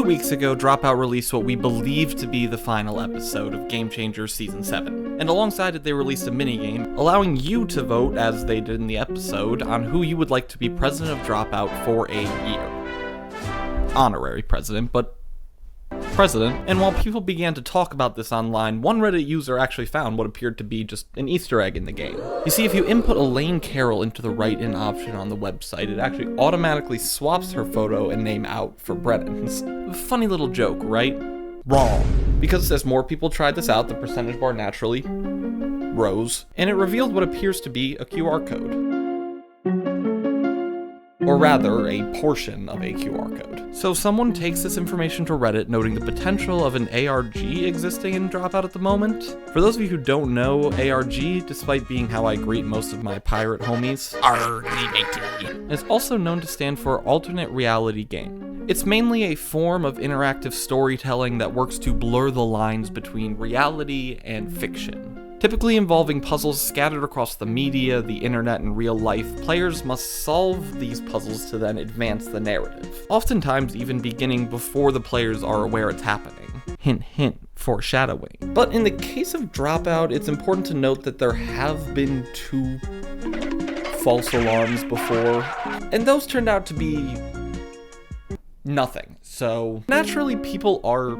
few weeks ago, Dropout released what we believe to be the final episode of Game Changers Season 7. And alongside it, they released a minigame, allowing you to vote, as they did in the episode, on who you would like to be president of Dropout for a year. Honorary president, but president. And while people began to talk about this online, one Reddit user actually found what appeared to be just an Easter egg in the game. You see, if you input Elaine Carroll into the write-in option on the website, it actually automatically swaps her photo and name out for Brennan's. Funny little joke, right? Wrong. Because as more people tried this out, the percentage bar naturally rose, and it revealed what appears to be a QR code. Or rather, a portion of a QR code. So someone takes this information to Reddit, noting the potential of an ARG existing in Dropout at the moment. For those of you who don't know, ARG, despite being how I greet most of my pirate homies, is also known to stand for Alternate Reality Game. It's mainly a form of interactive storytelling that works to blur the lines between reality and fiction. Typically involving puzzles scattered across the media, the internet, and real life, players must solve these puzzles to then advance the narrative. Oftentimes even beginning before the players are aware it's happening. Hint, hint, foreshadowing. But in the case of Dropout, it's important to note that there have been 2 false alarms before, and those turned out to be nothing. So naturally people are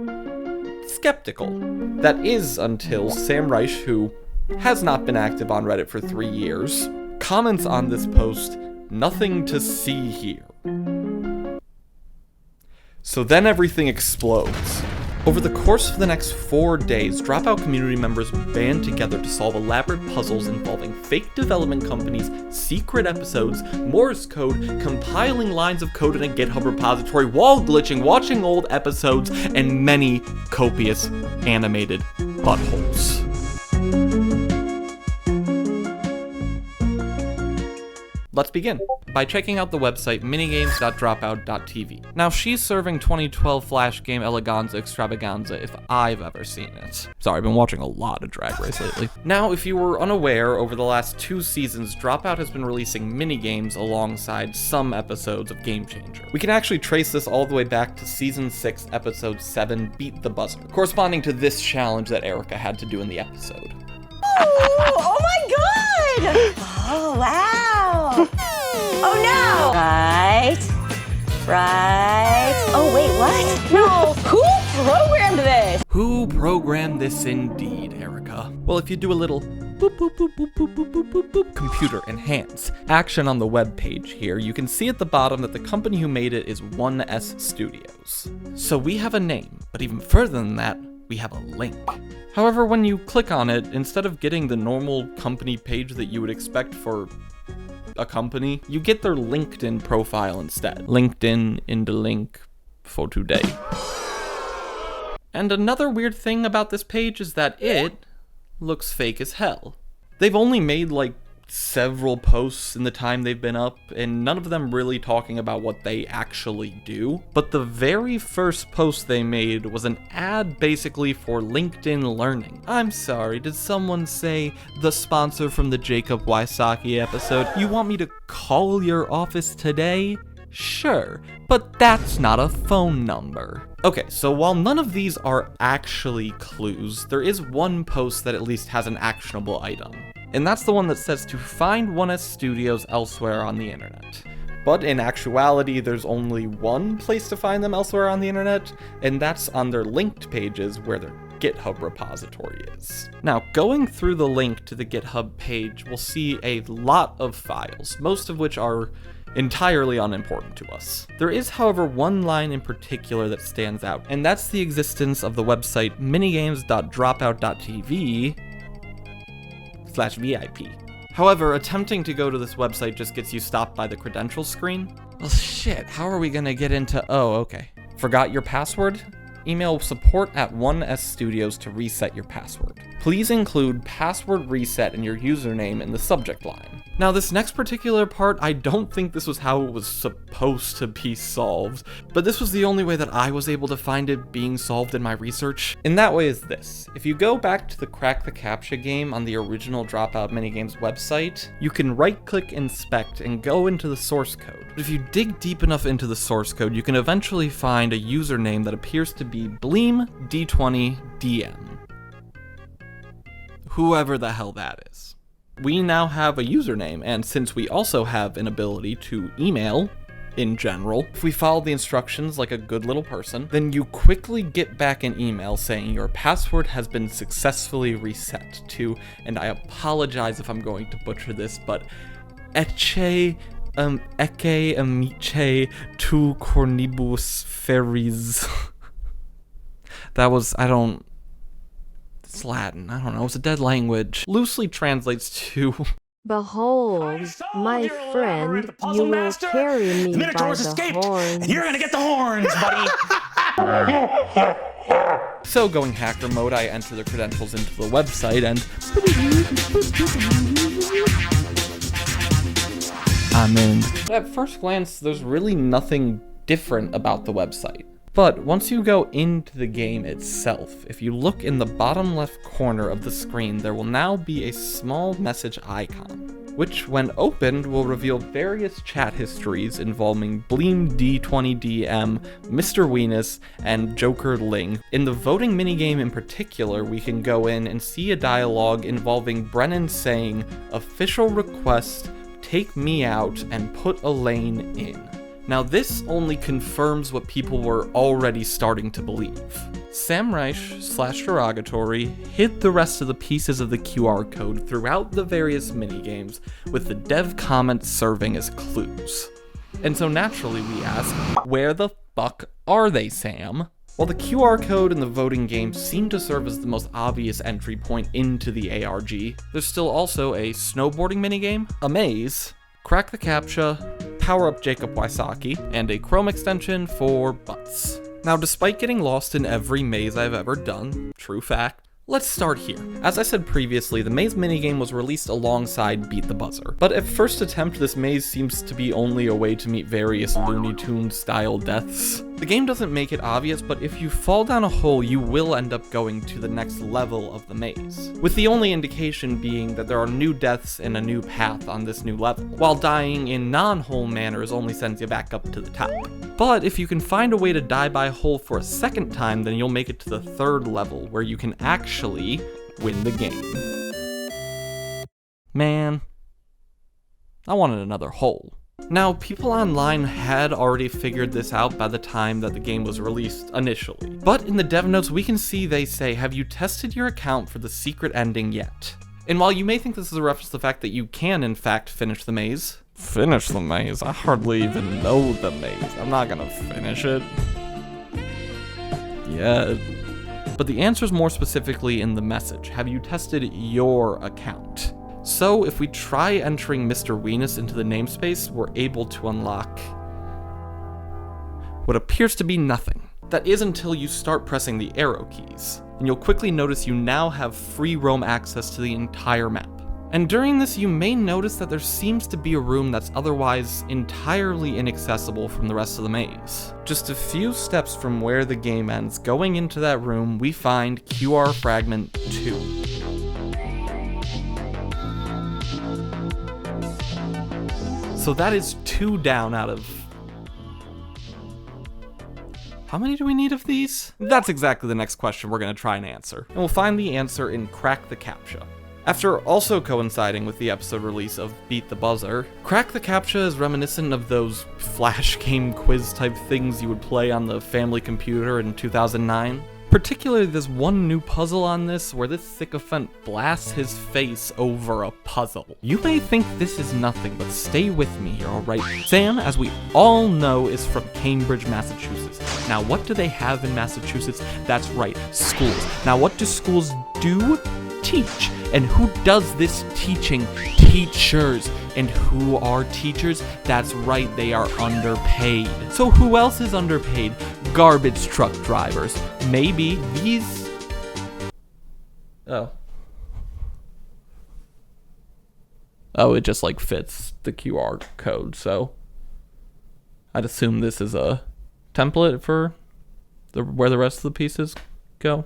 skeptical. That is until Sam Reich, who has not been active on Reddit for 3 years, comments on this post, "Nothing to see here." So then everything explodes. Over the course of the next 4 days, Dropout community members band together to solve elaborate puzzles involving fake development companies, secret episodes, Morse code, compiling lines of code in a GitHub repository, wall glitching, watching old episodes, and many copious animated buttholes. Let's begin by checking out the website minigames.dropout.tv. Now, she's serving 2012 Flash game Eleganza Extravaganza if I've ever seen it. Sorry, I've been watching a lot of Drag Race lately. Now, if you were unaware, over the last 2 seasons, Dropout has been releasing minigames alongside some episodes of Game Changer. We can actually trace this all the way back to Season 6, Episode 7, Beat the Buzzer, corresponding to this challenge that Erica had to do in the episode. Oh my god! Oh, wow! Oh no! Right. Oh wait, what? No! Who programmed this? Who programmed this indeed, Erica? Well, if you do a little boop boop boop boop boop boop boop boop boop computer enhance action on the web page here, you can see at the bottom that the company who made it is 1S Studios. So we have a name, but even further than that, we have a link. However, when you click on it, instead of getting the normal company page that you would expect for a company, you get their LinkedIn profile instead. LinkedIn in the link for today. And another weird thing about this page is that it looks fake as hell. They've only made like several posts in the time they've been up, and none of them really talking about what they actually do. But the very first post they made was an ad basically for LinkedIn Learning. I'm sorry, did someone say the sponsor from the Jacob Wysocki episode? You want me to call your office today? Sure, but that's not a phone number. Okay, so while none of these are actually clues, there is one post that at least has an actionable item. And that's the one that says to find 1S Studios elsewhere on the internet. But in actuality, there's only one place to find them elsewhere on the internet, and that's on their linked pages where their GitHub repository is. Now, going through the link to the GitHub page, we'll see a lot of files, most of which are entirely unimportant to us. There is, however, one line in particular that stands out, and that's the existence of the website minigames.dropout.tv/VIP. However, attempting to go to this website just gets you stopped by the credentials screen. Well, shit, how are we gonna get into... Oh, okay. Forgot your password? Email support@1sstudios to reset your password. Please include password reset in your username in the subject line. Now this next particular part, I don't think this was how it was supposed to be solved, but this was the only way that I was able to find it being solved in my research. And that way is this. If you go back to the Crack the CAPTCHA game on the original Dropout Minigames website, you can right-click Inspect and go into the source code. But if you dig deep enough into the source code, you can eventually find a username that appears to be BleemD20DM. Whoever the hell that is. We now have a username, and since we also have an ability to email, in general, if we follow the instructions like a good little person, then you quickly get back an email saying your password has been successfully reset to, and I apologize if I'm going to butcher this, but Ecce amice tu cornibus feris. That was, it's Latin, I don't know, it's a dead language. Loosely translates to... Behold, my friend, you will carry me by the horns. You're gonna get the horns, buddy! So going hacker mode, I enter the credentials into the website and... I'm in. At first glance, there's really nothing different about the website. But once you go into the game itself, if you look in the bottom left corner of the screen, there will now be a small message icon, which when opened will reveal various chat histories involving BleemD20DM, Mr. Weenus, and Joker Ling. In the voting minigame in particular, we can go in and see a dialogue involving Brennan saying, "Official request, take me out and put Elaine in." Now this only confirms what people were already starting to believe. Sam Reich / derogatory hid the rest of the pieces of the QR code throughout the various minigames, with the dev comments serving as clues. And so naturally we ask, where the fuck are they, Sam? While the QR code in the voting game seemed to serve as the most obvious entry point into the ARG, there's still also a snowboarding minigame, a maze, Crack the CAPTCHA, Power Up Jacob Wysocki, and a Chrome extension for butts. Now, despite getting lost in every maze I've ever done, true fact, let's start here. As I said previously, the maze minigame was released alongside Beat the Buzzer, but at first attempt this maze seems to be only a way to meet various Looney Tunes style deaths. The game doesn't make it obvious, but if you fall down a hole, you will end up going to the next level of the maze, with the only indication being that there are new deaths and a new path on this new level, while dying in non-hole manners only sends you back up to the top. But if you can find a way to die by hole for a second time, then you'll make it to the third level, where you can actually win the game. Man, I wanted another hole. Now, people online had already figured this out by the time that the game was released initially. But in the dev notes, we can see they say, "Have you tested your account for the secret ending yet?" And while you may think this is a reference to the fact that you can, in fact, finish the maze. Finish the maze? I hardly even know the maze. I'm not gonna finish it. Yeah. But the answer is more specifically in the message. Have you tested your account? So if we try entering Mr. Weenus into the namespace, we're able to unlock what appears to be nothing. That is until you start pressing the arrow keys, and you'll quickly notice you now have free roam access to the entire map. And during this, you may notice that there seems to be a room that's otherwise entirely inaccessible from the rest of the maze. Just a few steps from where the game ends, going into that room, we find QR Fragment 2. So that is 2 down out of... How many do we need of these? That's exactly the next question we're going to try and answer. And we'll find the answer in Crack the CAPTCHA. After also coinciding with the episode release of Beat the Buzzer, Crack the CAPTCHA is reminiscent of those flash game quiz type things you would play on the family computer in 2009. Particularly, there's one new puzzle on this where this sycophant blasts his face over a puzzle. You may think this is nothing, but stay with me here, alright? Sam, as we all know, is from Cambridge, Massachusetts. Now, what do they have in Massachusetts? That's right, schools. Now, what do schools do? Teach. And who does this teaching? Teachers. And who are teachers? That's right, they are underpaid. So who else is underpaid? Garbage truck drivers. Maybe these... Oh. Oh, it just like fits the QR code, so I'd assume this is a template for where the rest of the pieces go.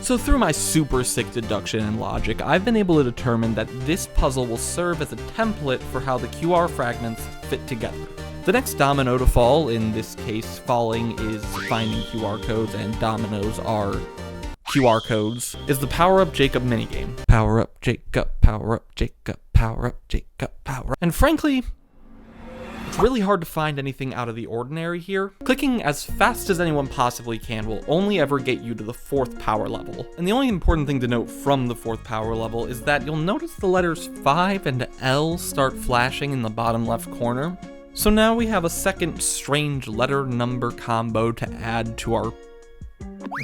So through my super sick deduction and logic, I've been able to determine that this puzzle will serve as a template for how the QR fragments fit together. The next domino to fall, in this case falling is finding QR codes and dominoes are QR codes, is the Power Up Jacob minigame. Power up Jacob, power up Jacob, power up Jacob, power up. And frankly, it's really hard to find anything out of the ordinary here. Clicking as fast as anyone possibly can will only ever get you to the 4th power level. And the only important thing to note from the 4th power level is that you'll notice the letters 5 and L start flashing in the bottom left corner. So now we have a second strange letter number combo to add to our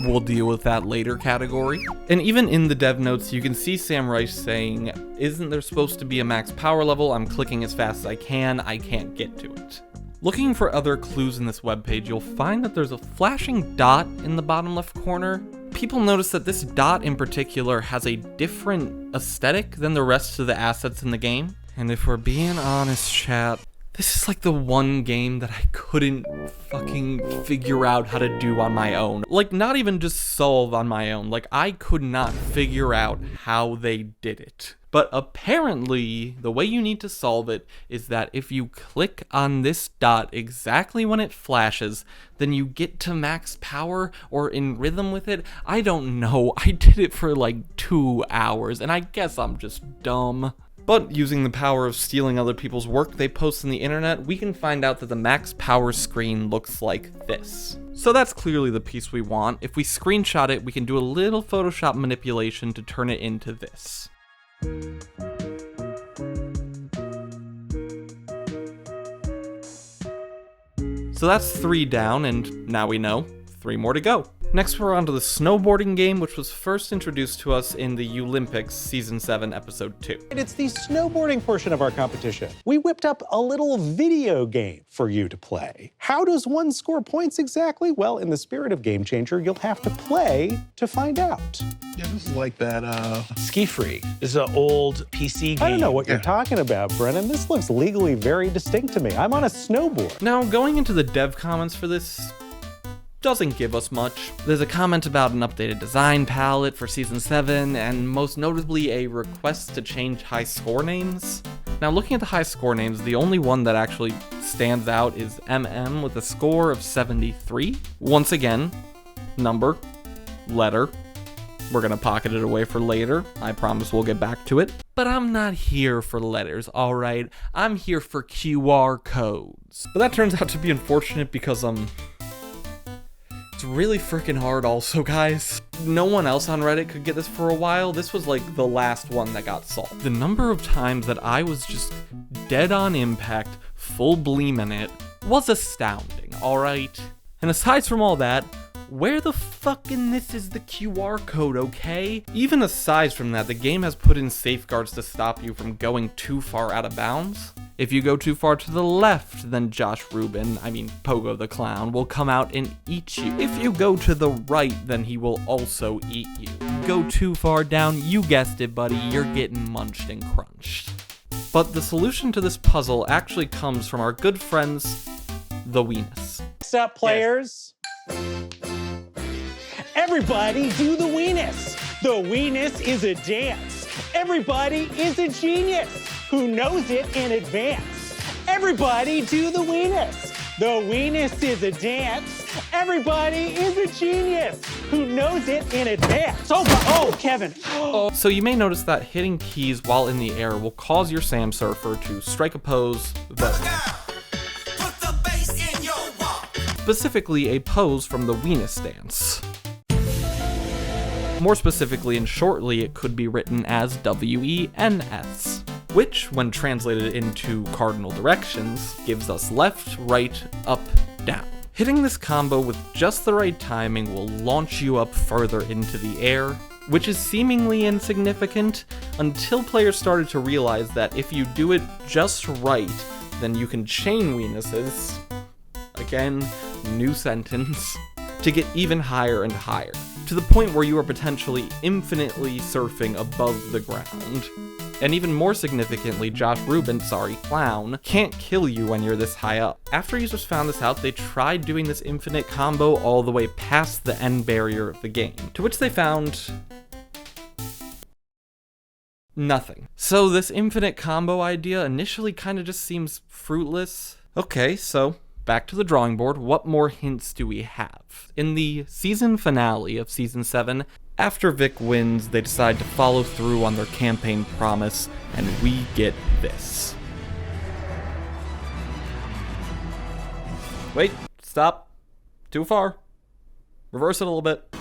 "we'll deal with that later" category. And even in the dev notes, you can see Sam Reich saying, "Isn't there supposed to be a max power level? I'm clicking as fast as I can't get to it." Looking for other clues in this webpage, you'll find that there's a flashing dot in the bottom left corner. People notice that this dot in particular has a different aesthetic than the rest of the assets in the game. And if we're being honest, chat, this is like the one game that I couldn't fucking figure out how to do on my own. Like, not even just solve on my own. Like, I could not figure out how they did it. But apparently, the way you need to solve it is that if you click on this dot exactly when it flashes, then you get to max power or in rhythm with it. I don't know. I did it for like 2 hours, and I guess I'm just dumb. But using the power of stealing other people's work they post on the internet, we can find out that the max power screen looks like this. So that's clearly the piece we want. If we screenshot it, we can do a little Photoshop manipulation to turn it into this. So that's 3 down, and now we know 3 more to go. Next, we're on to the snowboarding game, which was first introduced to us in the Olympics Season 7, Episode 2. It's the snowboarding portion of our competition. We whipped up a little video game for you to play. How does one score points exactly? Well, in the spirit of Game Changer, you'll have to play to find out. Yeah, this is like that, Ski Freak. This is an old PC game. I don't know what you're talking about, Brennan. This looks legally very distinct to me. I'm on a snowboard. Now, going into the dev comments for this doesn't give us much. There's a comment about an updated design palette for Season 7, and most notably a request to change high score names. Now, looking at the high score names, the only one that actually stands out is MM with a score of 73. Once again, number, letter. We're gonna pocket it away for later. I promise we'll get back to it. But I'm not here for letters, alright? I'm here for QR codes. But that turns out to be unfortunate because, it's really freaking hard also, guys. No one else on Reddit could get this for a while. This was like the last one that got solved. The number of times that I was just dead on impact, full bleem in it, was astounding, alright? And aside from all that, where the fuck in this is the QR code, okay? Even aside from that, the game has put in safeguards to stop you from going too far out of bounds. If you go too far to the left, then Pogo the Clown, will come out and eat you. If you go to the right, then he will also eat you. Go too far down, you guessed it, buddy, you're getting munched and crunched. But the solution to this puzzle actually comes from our good friends, the Weenus. What's up, players? Everybody do the Weenus. The Weenus is a dance. Everybody is a genius who knows it in advance. Everybody do the Weenus. The Weenus is a dance. Everybody is a genius who knows it in advance. Oh, Kevin. So you may notice that hitting keys while in the air will cause your Sam Surfer to strike a pose, but specifically a pose from the Weenus dance. More specifically and shortly, it could be written as W-E-N-S, which, when translated into cardinal directions, gives us left, right, up, down. Hitting this combo with just the right timing will launch you up further into the air, which is seemingly insignificant until players started to realize that if you do it just right, then you can chain Weenuses, again, new sentence, to get even higher and higher, to the point where you are potentially infinitely surfing above the ground. And even more significantly, Clown, can't kill you when you're this high up. After users found this out, they tried doing this infinite combo all the way past the end barrier of the game, to which they found nothing. So this infinite combo idea initially kind of just seems fruitless. Okay, so back to the drawing board. What more hints do we have? In the season finale of season 7, after Vic wins, they decide to follow through on their campaign promise, and we get this. Wait, stop. Too far. Reverse it a little bit.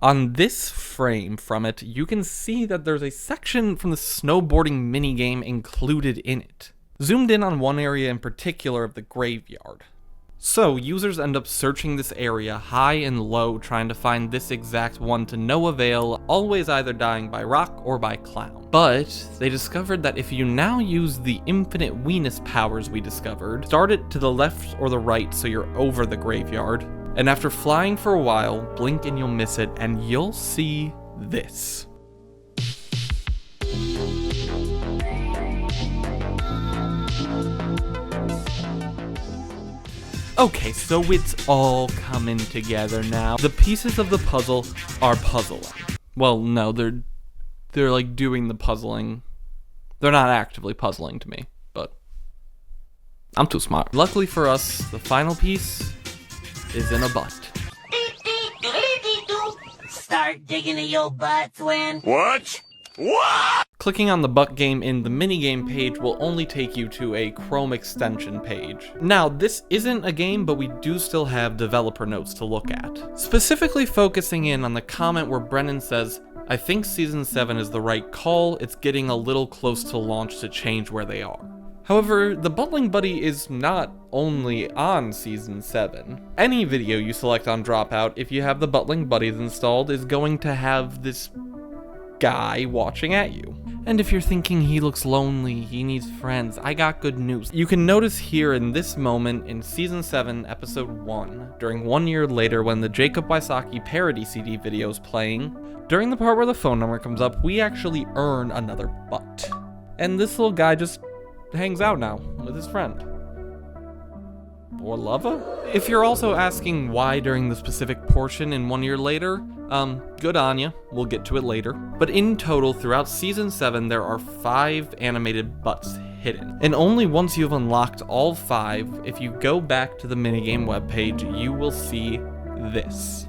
On this frame from it, you can see that there's a section from the snowboarding minigame included in it. Zoomed in on one area in particular of the graveyard. So, users end up searching this area high and low trying to find this exact one to no avail, always either dying by rock or by clown. But they discovered that if you now use the infinite weenus powers we discovered, start it to the left or the right so you're over the graveyard, and after flying for a while, blink and you'll miss it, and you'll see this. Okay, so it's all coming together now. The pieces of the puzzle are puzzling. Well, no, they're like doing the puzzling. They're not actively puzzling to me, but I'm too smart. Luckily for us, the final piece is in a butt. Start digging in your butt, twin. What? Clicking on the butt game in the minigame page will only take you to a Chrome extension page. Now, this isn't a game, but we do still have developer notes to look at. Specifically focusing in on the comment where Brennan says, "I think Season 7 is the right call, it's getting a little close to launch to change where they are." However, the Buttling Buddy is not only on Season 7. Any video you select on Dropout, if you have the Buttling Buddies installed, is going to have this guy watching at you. And if you're thinking he looks lonely, he needs friends, I got good news. You can notice here in this moment in Season 7, Episode 1, during 1 year later when the Jacob Wysocki parody CD video is playing, during the part where the phone number comes up, we actually earn another butt. And this little guy just hangs out now with his friend. Or lover? If you're also asking why during the specific portion in 1 year later, good on ya, we'll get to it later. But in total, throughout Season 7, there are 5 animated butts hidden. And only once you've unlocked all 5, if you go back to the minigame webpage, you will see this.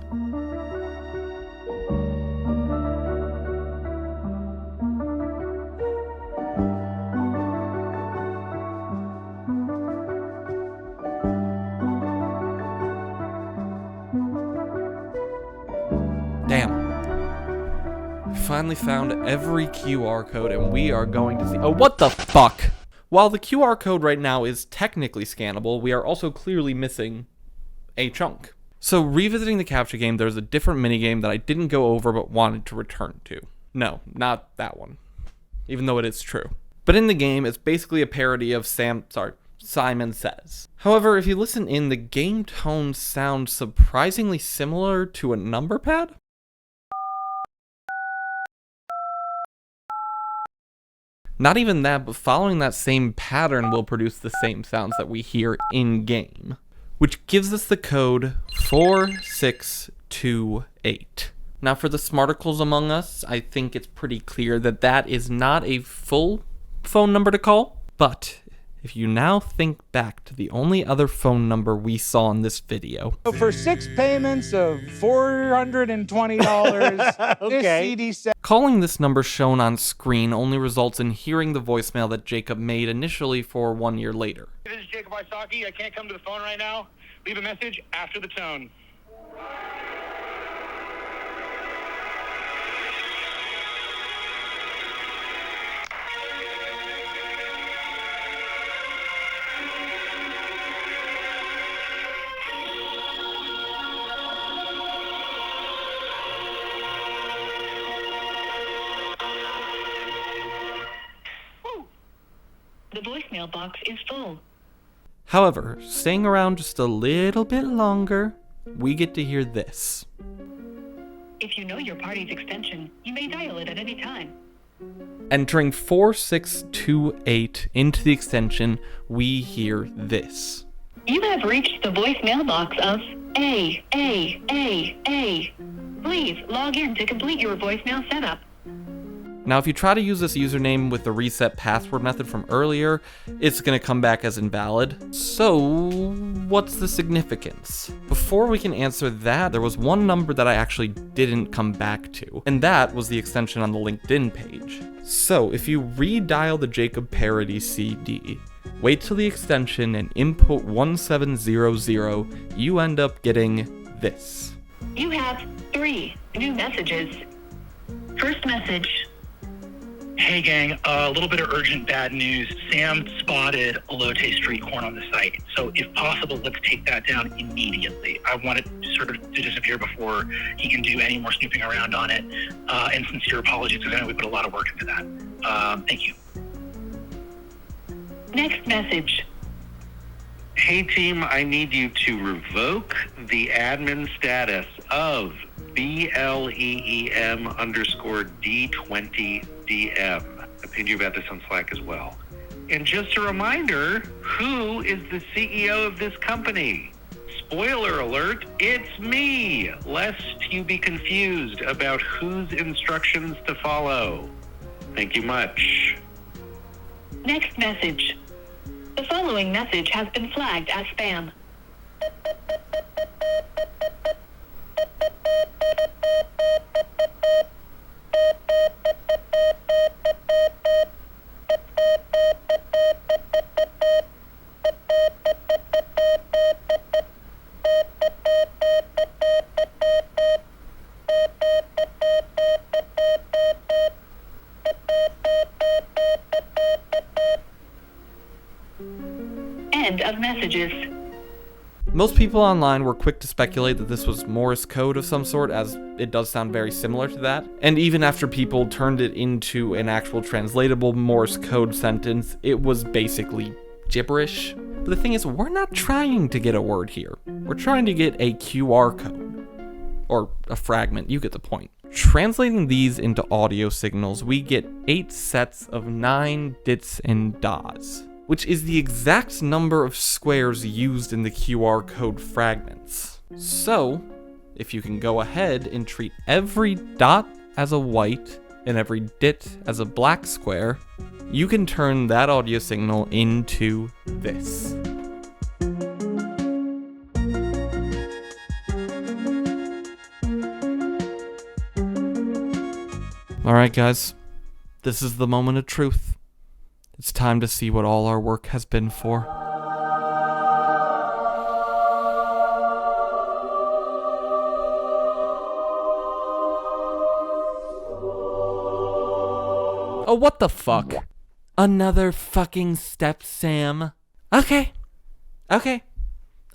Damn. We finally found every QR code and we are going to see— oh, what the fuck? While the QR code right now is technically scannable, we are also clearly missing a chunk. So revisiting the captcha game, there's a different minigame that I didn't go over but wanted to return to. No, not that one. Even though it is true. But in the game, it's basically a parody of Simon Says. However, if you listen in, the game tones sound surprisingly similar to a number pad. Not even that, but following that same pattern will produce the same sounds that we hear in-game, which gives us the code 4628. Now for the smarticles among us, I think it's pretty clear that that is not a full phone number to call, but if you now think back to the only other phone number we saw in this video. For 6 payments of $420, Okay. this CD set. Calling this number shown on screen only results in hearing the voicemail that Jacob made initially for 1 year later. This is Jacob Wysocki. I can't come to the phone right now. Leave a message after the tone. The voicemail box is full. However, staying around just a little bit longer, we get to hear this. If you know your party's extension, you may dial it at any time. Entering 4628 into the extension, we hear this. You have reached the voice mailbox of A. Please log in to complete your voicemail setup. Now, if you try to use this username with the reset password method from earlier, it's going to come back as invalid. So, what's the significance? Before we can answer that, there was one number that I actually didn't come back to, and that was the extension on the LinkedIn page. So, if you redial the Jacob parody CD, wait till the extension and input 1700, you end up getting this. You have 3 new messages. First message. Hey gang, a little bit of urgent bad news. Sam spotted elote street corn on the site. So if possible, let's take that down immediately. I want it sort of to disappear before he can do any more snooping around on it. And sincere apologies, because I know we put a lot of work into that. Thank you. Next message. Hey team, I need you to revoke the admin status of BLEEM_D20DM. I pinned you about this on Slack as well. And just a reminder, who is the CEO of this company? Spoiler alert, it's me, lest you be confused about whose instructions to follow. Thank you much. Next message. The following message has been flagged as spam. End of messages. Most people online were quick to speculate that this was Morse code of some sort, as it does sound very similar to that. And even after people turned it into an actual translatable Morse code sentence, it was basically gibberish. But the thing is, we're not trying to get a word here. We're trying to get a QR code. Or a fragment, you get the point. Translating these into audio signals, we get 8 sets of 9 dits and das, which is the exact number of squares used in the QR code fragments. So, if you can go ahead and treat every dot as a white and every dit as a black square, you can turn that audio signal into this. Alright guys, this is the moment of truth. It's time to see what all our work has been for. Oh, what the fuck? Another fucking step, Sam. Okay.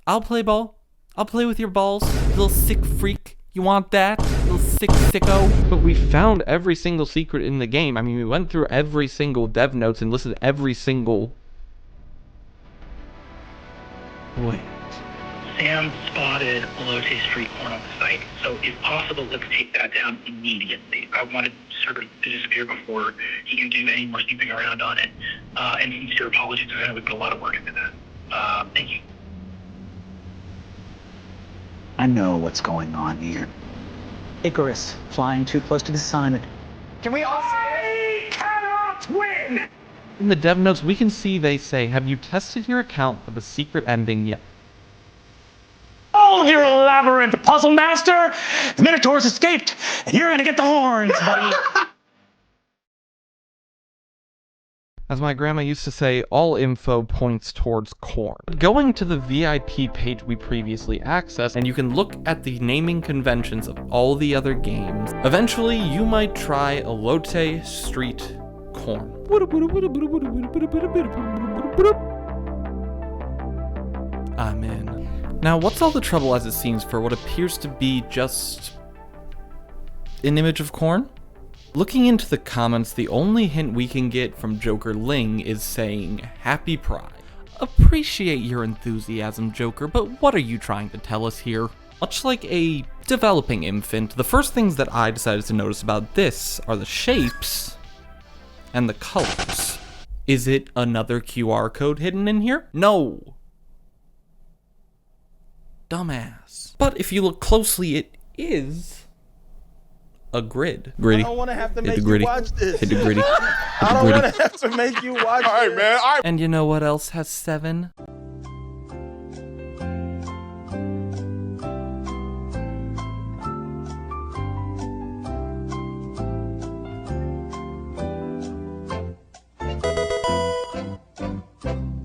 I'll play ball. I'll play with your balls, little sick freak. You want that? Little sick sicko? But we found every single secret in the game. I mean, we went through every single dev notes and listened to every single... Wait. Sam spotted elote street corn on the site. So if possible, let's take that down immediately. I want it sort of to disappear before he can do any more snooping around on it. And sincere apologies, because I know we put a lot of work into that. Thank you. I know what's going on here. Icarus, flying too close to the sun. Can we all... I cannot win! In the dev notes, we can see they say, have you tested your account for the secret ending yet? Oh, you're a labyrinth puzzle master! The Minotaurs escaped, and you're gonna get the horns, buddy! As my grandma used to say, all info points towards corn. Going to the VIP page we previously accessed, and you can look at the naming conventions of all the other games. Eventually, you might try elote street corn. I'm in. Now, what's all the trouble as it seems for what appears to be just an image of corn? Looking into the comments, the only hint we can get from Joker Ling is saying, Happy Pride. Appreciate your enthusiasm, Joker, but what are you trying to tell us here? Much like a developing infant, the first things that I decided to notice about this are the shapes and the colors. Is it another QR code hidden in here? No. Dumbass. But if you look closely, it is a grid. Gritty. I don't want to have to make you watch this. Hit the gritty. I don't want to have to make you watch this. All right, man. And you know what else has 7?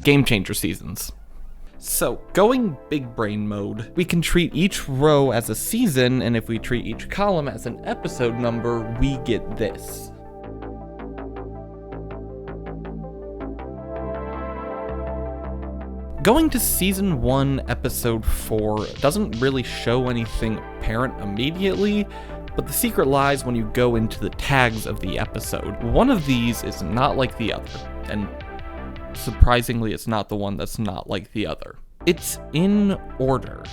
Game Changer seasons. So, going big brain mode, we can treat each row as a season, and if we treat each column as an episode number, we get this. Going to season 1, episode 4 doesn't really show anything apparent immediately, but the secret lies when you go into the tags of the episode. One of these is not like the other, and surprisingly, it's not the one that's not like the other. It's in order.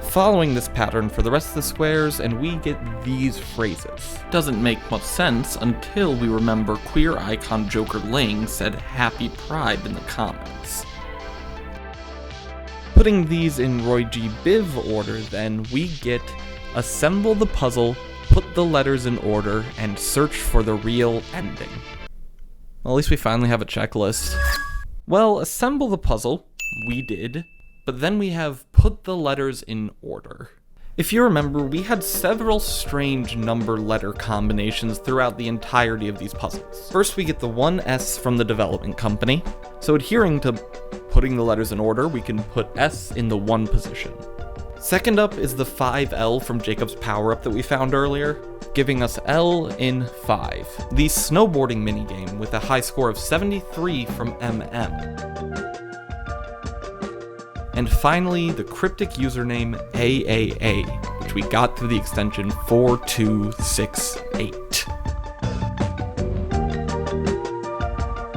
Following this pattern for the rest of the squares, and we get these phrases. Doesn't make much sense until we remember queer icon Joker Ling said Happy Pride in the comments. Putting these in Roy G. Biv order, then, we get assemble the puzzle, put the letters in order, and search for the real ending. Well, at least we finally have a checklist. Well, assemble the puzzle, we did, but then we have put the letters in order. If you remember, we had several strange number-letter combinations throughout the entirety of these puzzles. First, we get the 1S from the development company, so adhering to putting the letters in order, we can put S in the 1 position. Second up is the 5L from Jacob's power-up that we found earlier, giving us L in 5. The snowboarding minigame with a high score of 73 from MM. And finally, the cryptic username AAA, which we got through the extension 4268.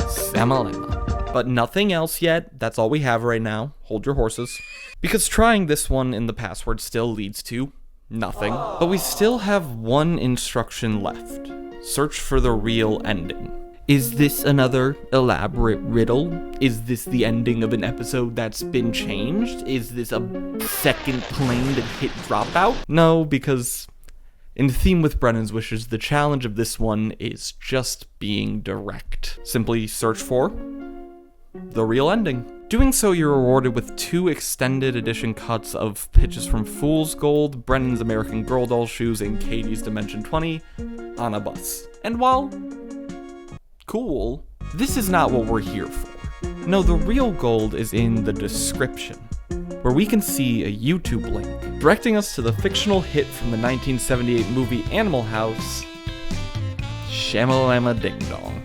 Samalama. But nothing else yet, that's all we have right now. Hold your horses. Because trying this one in the password still leads to nothing. But we still have one instruction left. Search for the real ending. Is this another elaborate riddle? Is this the ending of an episode that's been changed? Is this a second plane that hit Dropout? No, because in theme with Brennan's wishes, the challenge of this one is just being direct. Simply search for the real ending. Doing so, you're rewarded with 2 extended edition cuts of pitches from Fool's Gold, Brennan's American Girl Doll Shoes, and Katie's Dimension 20 on a bus. And while cool, this is not what we're here for. No, the real gold is in the description, where we can see a YouTube link directing us to the fictional hit from the 1978 movie Animal House, Shamalama Ding Dong.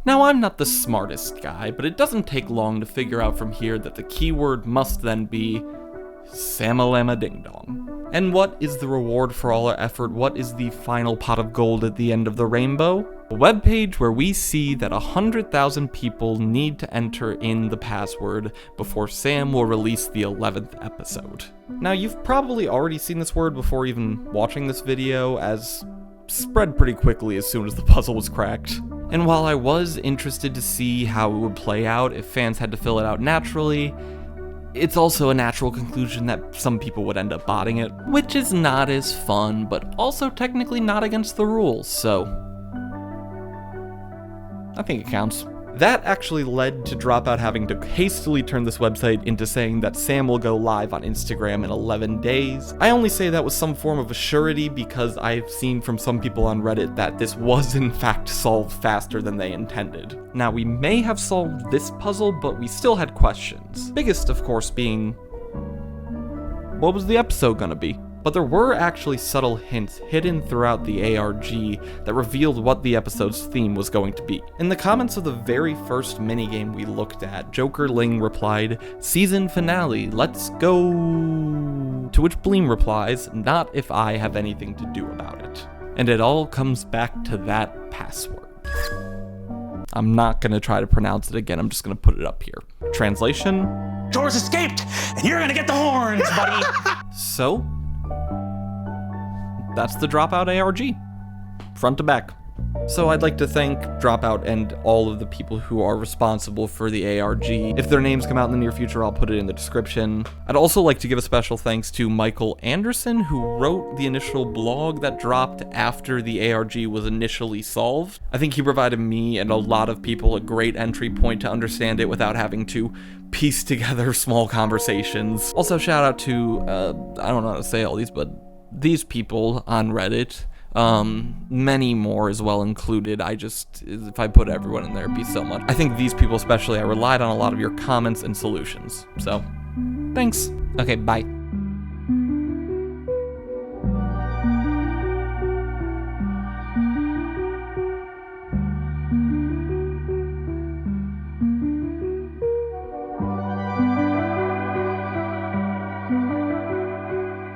Now, I'm not the smartest guy, but it doesn't take long to figure out from here that the keyword must then be Samalama Ding Dong. And what is the reward for all our effort? What is the final pot of gold at the end of the rainbow? A webpage where we see that 100,000 people need to enter in the password before Sam will release the 11th episode. Now, you've probably already seen this word before even watching this video, as spread pretty quickly as soon as the puzzle was cracked. And while I was interested to see how it would play out if fans had to fill it out naturally, it's also a natural conclusion that some people would end up botting it, which is not as fun, but also technically not against the rules, so I think it counts. That actually led to Dropout having to hastily turn this website into saying that Sam will go live on Instagram in 11 days. I only say that with some form of a surety because I've seen from some people on Reddit that this was in fact solved faster than they intended. Now, we may have solved this puzzle, but we still had questions. Biggest, of course, being, what was the episode gonna be? But there were actually subtle hints hidden throughout the ARG that revealed what the episode's theme was going to be. In the comments of the very first minigame we looked at, Joker Ling replied, "Season finale, let's go." To which Bleem replies, "Not if I have anything to do about it." And it all comes back to that password. I'm not gonna try to pronounce it again, I'm just gonna put it up here. Translation: Doors escaped, and you're gonna get the horns, buddy. So, that's the Dropout ARG, front to back. So I'd like to thank Dropout and all of the people who are responsible for the ARG. If their names come out in the near future, I'll put it in the description. I'd also like to give a special thanks to Michael Anderson, who wrote the initial blog that dropped after the ARG was initially solved. I think he provided me and a lot of people a great entry point to understand it without having to piece together small conversations. Also, shout out to, I don't know how to say all these, but these people on Reddit. Many more as well included. If I put everyone in there, it'd be so much. I think these people especially, I relied on a lot of your comments and solutions. So, thanks. Okay, bye.